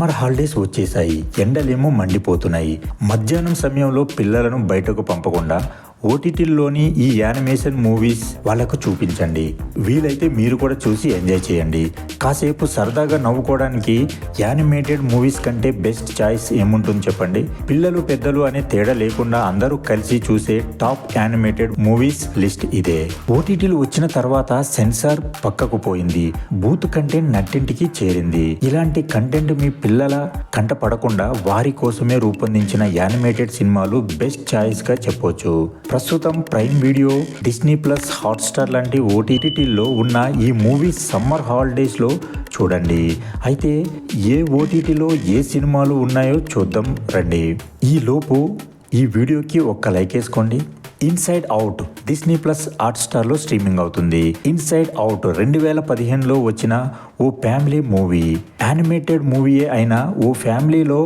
Summer holidays వచ్చేసాయి. ఎండలేమో మండిపోతున్నాయి. మధ్యాహ్నం సమయంలో పిల్లలను బయటకు పంపకుండా ఓటీటీలోని ఈ యానిమేషన్ మూవీస్ వాళ్ళకు చూపించండి. వీలైతే మీరు కూడా చూసి ఎంజాయ్ చేయండి. కాసేపు సరదాగా నవ్వుకోవడానికి యానిమేటెడ్ మూవీస్ కంటే బెస్ట్ చాయిస్ ఏముంటుంది చెప్పండి. పిల్లలు పెద్దలు అనే తేడా లేకుండా అందరూ కలిసి చూసే టాప్ యానిమేటెడ్ మూవీస్ లిస్ట్ ఇదే. ఓటీటీలు వచ్చిన తర్వాత సెన్సార్ పక్కకు పోయింది. బూత్ కంటెంట్ నట్టింటికి చేరింది. ఇలాంటి కంటెంట్ మీ పిల్లల కంట పడకుండా వారి కోసమే రూపొందించిన యానిమేటెడ్ సినిమాలు బెస్ట్ చాయిస్ గా చెప్పొచ్చు. ప్రస్తుతం prime video, Disney plus, Hotstar లాంటి ఓటీటీల్లో ఉన్న ఈ మూవీస్ సమ్మర్ హాలిడేస్లో చూడండి. అయితే ఏ ఓటీటీలో ఏ సినిమాలు ఉన్నాయో చూద్దాం రండి. ఈ లోపు ఈ వీడియోకి ఒక్క లైక్ వేసుకోండి. ఇన్సైడ్ అవుట్ డిస్నీ ప్లస్ హాట్స్టార్లో స్ట్రీమింగ్ అవుతుంది. ఇన్సైడ్ అవుట్ 2015లో వచ్చిన ఓ ఫ్యామిలీ మూవీ. యానిమేటెడ్ మూవీయే అయినా ఓ ఫ్యామిలీలో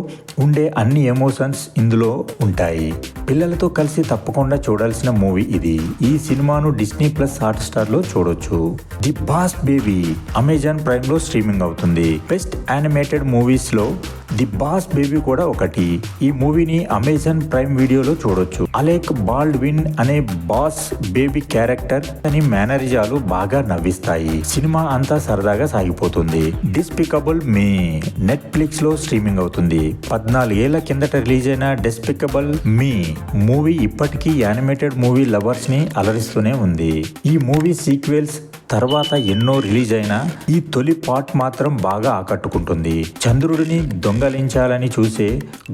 ఉండే అన్ని ఎమోషన్స్ ఇందులో ఉంటాయి. పిల్లలతో కలిసి తప్పకుండా చూడాల్సిన మూవీ ఇది. ఈ సినిమాను డిస్నీ ప్లస్ హాట్స్టార్లో చూడొచ్చు. ది బాస్ బేబీ అమెజాన్ ప్రైమ్లో స్ట్రీమింగ్ అవుతుంది. బెస్ట్ యానిమేటెడ్ మూవీస్లో ది బాస్ బేబీ కూడా ఒకటి. ఈ మూవీని అమెజాన్ ప్రైమ్ వీడియోలో చూడొచ్చు. అలెక్ బాల్డ్విన్ అనే బాస్ బేబీ క్యారెక్టర్ అని మేనరిజాలు బాగా నవ్విస్తాయి. సినిమా అంతా సరదాగా సాగిపోతుంది. డిస్పికబుల్ మీ నెట్ఫ్లిక్స్ లో స్ట్రీమింగ్ అవుతుంది. 14 ఏళ్ల కిందట రిలీజ్ అయిన డిస్పికబుల్ మీ మూవీ ఇప్పటికీ యానిమేటెడ్ మూవీ లవర్స్ ని అలరిస్తూనే ఉంది. ఈ మూవీ సీక్వెల్స్ తర్వాత ఎన్నో రిలీజ్ అయినా ఈ తొలి పార్ట్ మాత్రం బాగా ఆకట్టుకుంటుంది. చంద్రుడిని దొంగలించాలని చూసే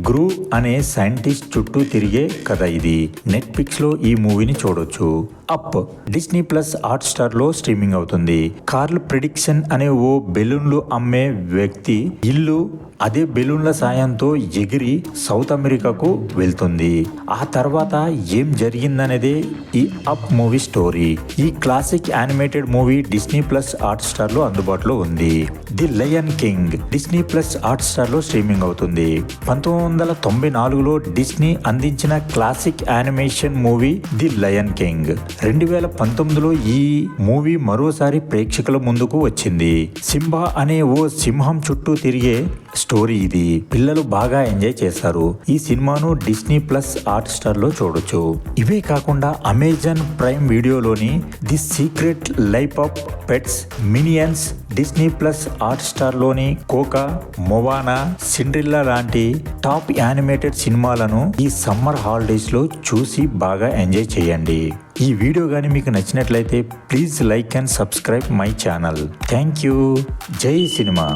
గ్రూ అనే సైంటిస్ట్ చుట్టూ తిరిగే కథ ఇది. నెట్ఫ్లిక్స్ లో ఈ మూవీని చూడొచ్చు. అప్ డిస్నీ ప్లస్ హాట్స్టార్ లో స్ట్రీమింగ్ అవుతుంది. కార్ల్ ప్రిడిక్షన్ అనే ఓ బెలూన్లు అమ్మే వ్యక్తి ఇల్లు అదే బెలూన్ల సాయంతో ఎగిరి సౌత్ అమెరికాకు వెళ్తుంది. ఆ తర్వాత ఏం జరిగిందనేదే ఈ అప్ మూవీ స్టోరీ. ఈ classic animated movie Disney plus Hotstar లో అందుబాటులో ఉంది. The Lion King Disney plus Hotstar లో స్ట్రీమింగ్ అవుతుంది. 1994లో డిస్నీ అందించిన classic animation movie The Lion King. 2019లో ఈ మూవీ మరోసారి ప్రేక్షకుల ముందుకు వచ్చింది. సింబా అనే ఓ సింహం చుట్టూ తిరిగే స్టోరీ ఇది. పిల్లలు బాగా ఎంజాయ్ చేస్తారు. ఈ సినిమాను డిస్నీ ప్లస్ హాట్స్టార్ లో చూడొచ్చు. ఇవే కాకుండా అమెజాన్ ప్రైమ్ వీడియోలోని the secret life of pets, minions, Disney plus Hotstar లోని కోకా, మొవానా, సిండ్రిల్లా లాంటి టాప్ యానిమేటెడ్ సినిమాలను ఈ సమ్మర్ హాలిడేస్ లో చూసి బాగా ఎంజాయ్ చేయండి. ఈ వీడియో కానీ మీకు నచ్చినట్లయితే please like and subscribe my channel. Thank you. జై సినిమా.